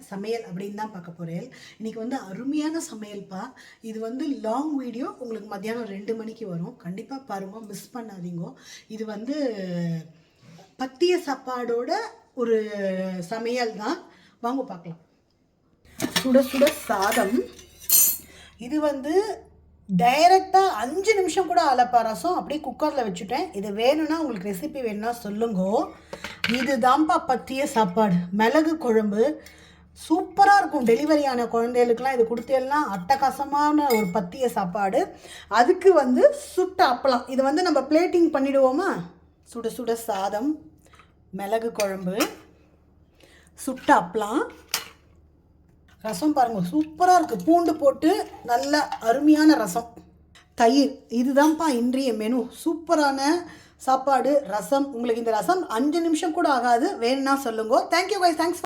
சமையல் அப்படின்னு தான் பார்க்க போகிறேன். இன்றைக்கி வந்து அருமையான சமையல்ப்பா. இது வந்து லாங் வீடியோ, உங்களுக்கு மத்தியானம் 2 மணிக்கு வரும். கண்டிப்பாக பாருங்கள், மிஸ் பண்ணாதீங்க. இது வந்து பத்திய சாப்பாடோட ஒரு சமையல் தான். வாங்க பார்க்கலாம். சுட சுட சாதம். இது வந்து டைரெக்டாக 5 நிமிஷம் கூட ஆலப்பா. ரசம் அப்படியே குக்கரில் வச்சுட்டேன். இது வேணும்னா உங்களுக்கு ரெசிபி வேணும்னா சொல்லுங்க. இது தான்ப்பா பத்திய சாப்பாடு. மிளகு குழம்பு சூப்பராக இருக்கும். டெலிவரி ஆன குழந்தைகளுக்கெல்லாம் இது கொடுத்தேல்லாம் அட்டகாசமான ஒரு பத்திய சாப்பாடு. அதுக்கு வந்து சுட்ட அப்பளம். இது வந்து நம்ம பிளேட்டிங் பண்ணிவிடுவோமா? சுட சுட சாதம், மிளகு குழம்பு, சுட்ட அப்பளம், ரசம் பாருங்கள் சூப்பராக இருக்குது. பூண்டு போட்டு நல்ல அருமையான ரசம், தயிர். இதுதான்ப்பா இன்றைய மெனு. சூப்பரான சாப்பாடு, ரசம். உங்களுக்கு இந்த ரசம் 5 நிமிஷம் கூட ஆகாது. வேணும்னா சொல்லுங்க. Thank you guys. தேங்க்ஸ்.